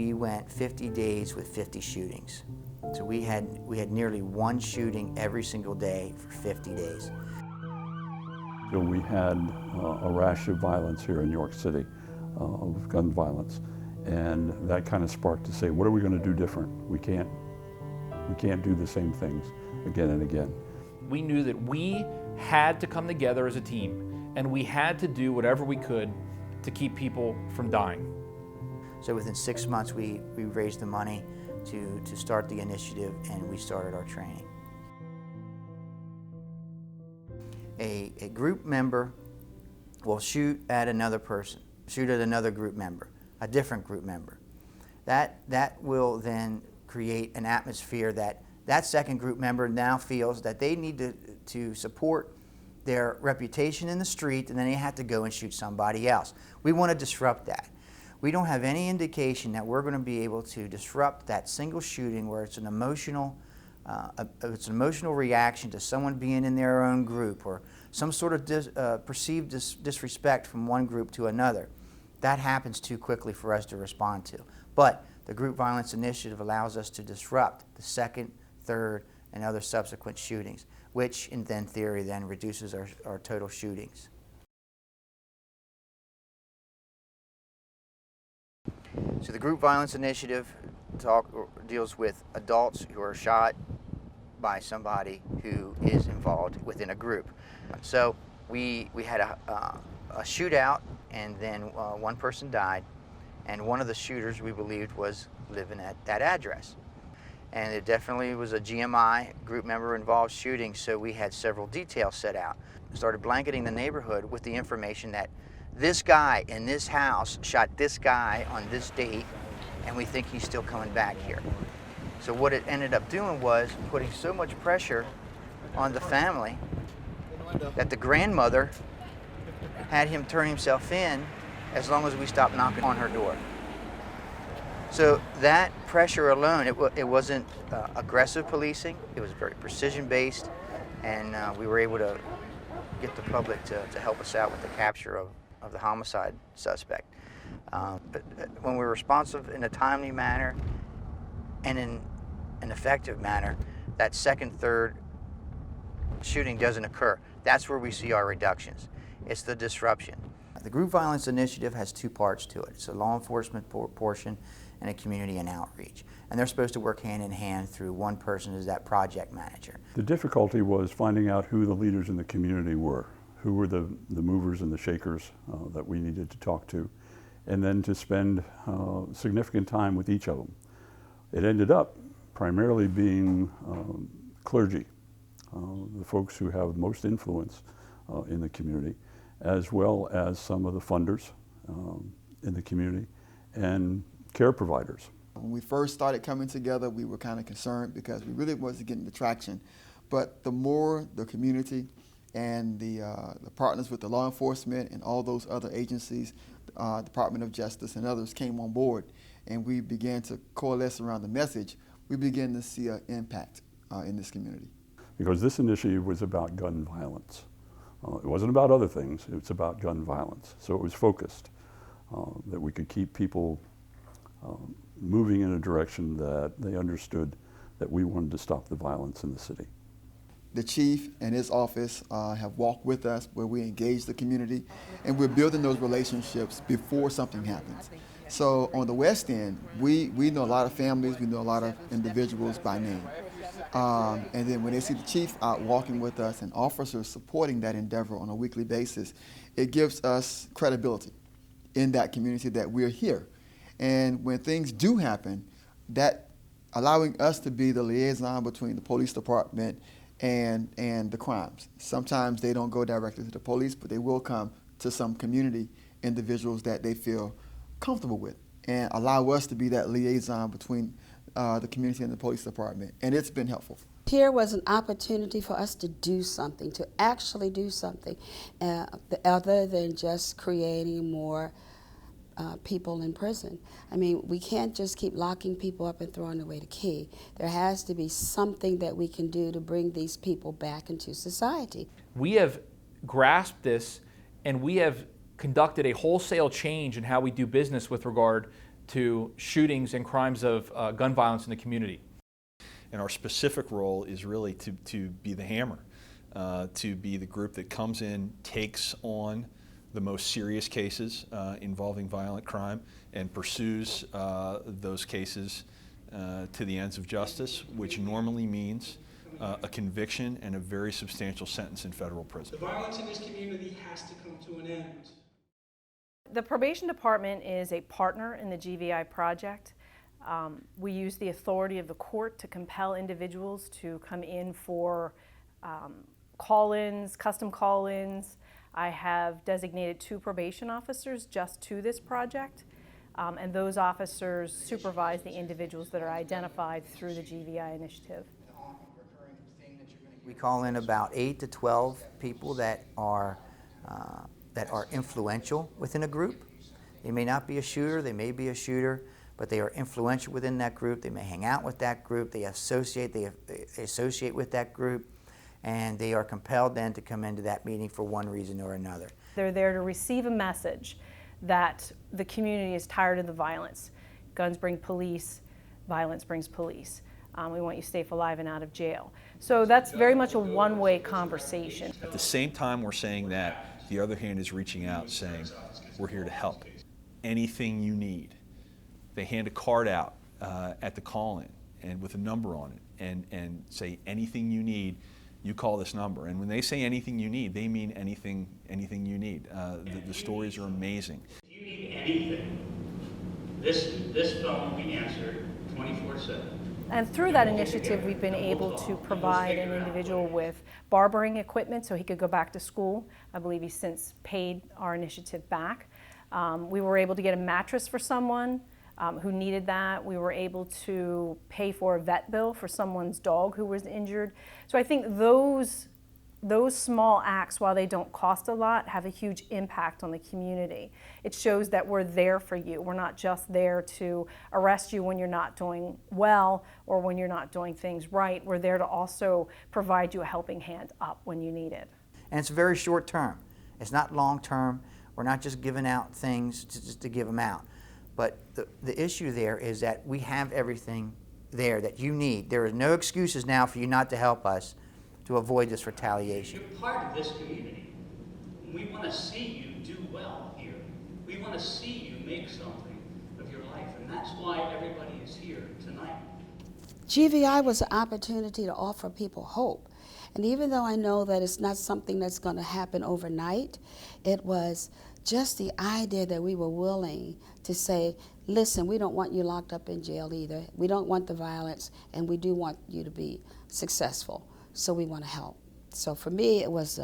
we went 50 days with 50 shootings. So we had nearly one shooting every single day for 50 days. So we had a rash of violence here in New York City, of gun violence, and that kind of sparked to say, what are we going to do different? We can't do the same things again and again. We knew that we had to come together as a team, and we had to do whatever we could to keep people from dying. So within 6 months, we raised the money to start the initiative, and we started our training. A group member will shoot at another person, shoot at another group member, a different group member. That will then create an atmosphere that second group member now feels that they need to support their reputation in the street, and then they have to go and shoot somebody else. We want to disrupt that. We don't have any indication that we're going to be able to disrupt that single shooting where it's an emotional reaction to someone being in their own group, or some sort of perceived disrespect from one group to another. That happens too quickly for us to respond to. But the Group Violence Initiative allows us to disrupt the second, third, and other subsequent shootings, which in theory then reduces our total shootings. So the Group Violence Initiative deals with adults who are shot by somebody who is involved within a group. So we had a shootout, and then one person died, and one of the shooters we believed was living at that address. And it definitely was a GMI, group member involved shooting, so we had several details set out. We started blanketing the neighborhood with the information that this guy in this house shot this guy on this date, and we think he's still coming back here. So what it ended up doing was putting so much pressure on the family that the grandmother had him turn himself in as long as we stopped knocking on her door. So that pressure alone, it wasn't aggressive policing, it was very precision-based, and we were able to get the public to help us out with the capture of the homicide suspect. But when we're responsive in a timely manner and in an effective manner, that second, third shooting doesn't occur. That's where we see our reductions. It's the disruption. The Group Violence Initiative has two parts to it. It's a law enforcement portion and a community and outreach. And they're supposed to work hand in hand through one person as that project manager. The difficulty was finding out who the leaders in the community were, who were the movers and the shakers that we needed to talk to, and then to spend significant time with each of them. It ended up primarily being clergy, the folks who have most influence in the community, as well as some of the funders in the community and care providers. When we first started coming together, we were kind of concerned because we really wasn't getting the traction. But the more the community and the partners with the law enforcement and all those other agencies, Department of Justice and others came on board, and we began to coalesce around the message, we began to see an impact in this community. Because this initiative was about gun violence. It wasn't about other things, it was about gun violence. So it was focused, that we could keep people moving in a direction that they understood that we wanted to stop the violence in the city. The chief and his office have walked with us where we engage the community, and we're building those relationships before something happens. So on the West End, we know a lot of families, we know a lot of individuals by name. And then when they see the chief out walking with us and officers supporting that endeavor on a weekly basis, it gives us credibility in that community that we're here. And when things do happen, that allowing us to be the liaison between the police department and the crimes. Sometimes they don't go directly to the police, but they will come to some community individuals that they feel comfortable with and allow us to be that liaison between the community and the police department, and it's been helpful. Here was an opportunity for us to do something, to actually do something, other than just creating more people in prison. I mean, we can't just keep locking people up and throwing away the key. There has to be something that we can do to bring these people back into society. We have grasped this, and we have conducted a wholesale change in how we do business with regard to shootings and crimes of gun violence in the community. And our specific role is really to be the hammer, to be the group that comes in, takes on the most serious cases involving violent crime and pursues those cases to the ends of justice, which normally means a conviction and a very substantial sentence in federal prison. The violence in this community has to come to an end. The probation department is a partner in the GVI project. We use the authority of the court to compel individuals to come in for call-ins, custom call-ins. I have designated 2 probation officers just to this project, and those officers supervise the individuals that are identified through the GVI Initiative. We call in about 8 to 12 people that are influential within a group. They may not be a shooter, they may be a shooter, but they are influential within that group. They may hang out with that group, they associate with that group, and they are compelled then to come into that meeting for one reason or another. They're there to receive a message that the community is tired of the violence. Guns bring police, violence brings police. We want you safe, alive, and out of jail. So that's very much a one-way conversation. At the same time we're saying that, the other hand is reaching out saying, we're here to help. Anything you need. They hand a card out at the call-in and with a number on it and say, anything you need, you call this number. And when they say anything you need, they mean anything you need. The stories are amazing. If you need anything, this phone will be answered 24/7. And through that initiative, we've been able to provide an individual with barbering equipment so he could go back to school. I believe he's since paid our initiative back. We were able to get a mattress for someone who needed that. We were able to pay for a vet bill for someone's dog who was injured. So I think those small acts, while they don't cost a lot, have a huge impact on the community. It shows that we're there for you. We're not just there to arrest you when you're not doing well or when you're not doing things right. We're there to also provide you a helping hand up when you need it. And it's very short term. It's not long term. We're not just giving out things just to give them out. But the issue there is that we have everything there that you need. There are no excuses now for you not to help us to avoid this retaliation. You're part of this community. We want to see you do well here. We want to see you make something of your life, and that's why everybody is here tonight. GVI was an opportunity to offer people hope. And even though I know that it's not something that's going to happen overnight, it was just the idea that we were willing to say, listen, we don't want you locked up in jail either. We don't want the violence, and we do want you to be successful. So we want to help. So for me, it was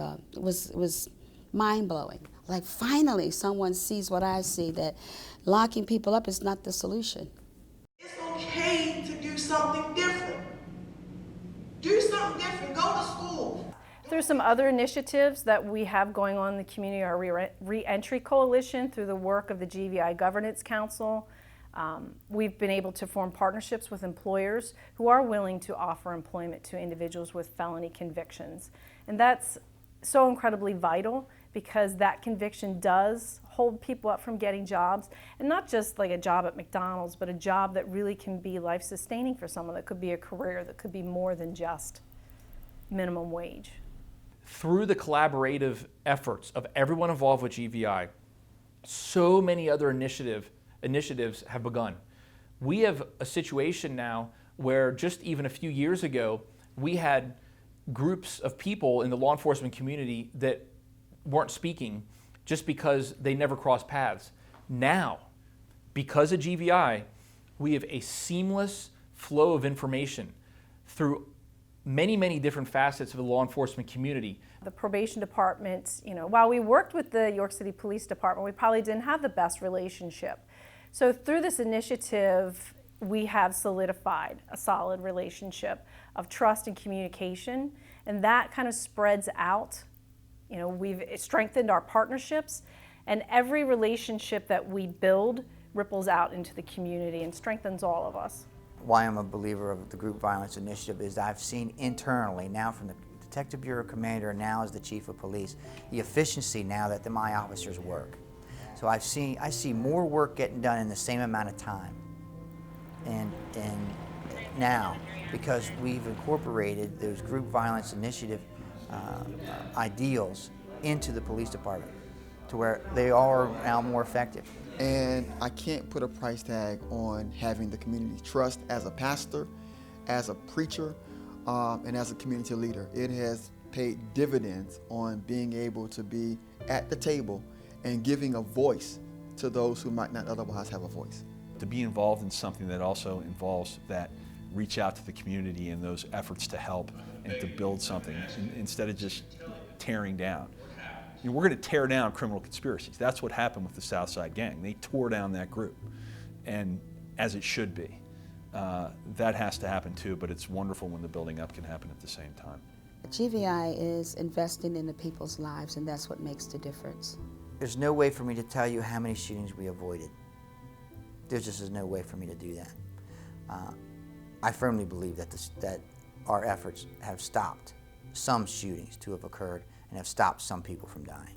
mind-blowing. Like finally someone sees what I see, that locking people up is not the solution. It's okay to do something different. Do something different, go to school. There's some other initiatives that we have going on in the community, our Re-Entry Coalition through the work of the GVI Governance Council. We've been able to form partnerships with employers who are willing to offer employment to individuals with felony convictions. And that's so incredibly vital because that conviction does hold people up from getting jobs, and not just like a job at McDonald's, but a job that really can be life-sustaining for someone, that could be a career, that could be more than just minimum wage. Through the collaborative efforts of everyone involved with GVI, so many other initiatives have begun. We have a situation now where just even a few years ago, we had groups of people in the law enforcement community that weren't speaking just because they never crossed paths. Now, because of GVI, we have a seamless flow of information through many, many different facets of the law enforcement community. The probation department, while we worked with the York City Police Department, we probably didn't have the best relationship. So through this initiative, we have solidified a solid relationship of trust and communication, and that kind of spreads out. We've strengthened our partnerships, and every relationship that we build ripples out into the community and strengthens all of us. Why I'm a believer of the Group Violence Initiative is I've seen internally, now from the Detective Bureau Commander and now as the Chief of Police, the efficiency now that my officers work. So I see more work getting done in the same amount of time. And now, because we've incorporated those group violence initiative ideals into the police department, to where they are now more effective. And I can't put a price tag on having the community trust as a pastor, as a preacher, and as a community leader. It has paid dividends on being able to be at the table and giving a voice to those who might not otherwise have a voice. To be involved in something that also involves that reach out to the community and those efforts to help and to build something instead of just tearing down. You know, we're going to tear down criminal conspiracies. That's what happened with the Southside Gang. They tore down that group, and as it should be. That has to happen too, but it's wonderful when the building up can happen at the same time. GVI is investing in the people's lives, and that's what makes the difference. There's no way for me to tell you how many shootings we avoided. There just is no way for me to do that. I firmly believe that our efforts have stopped some shootings to have occurred and have stopped some people from dying.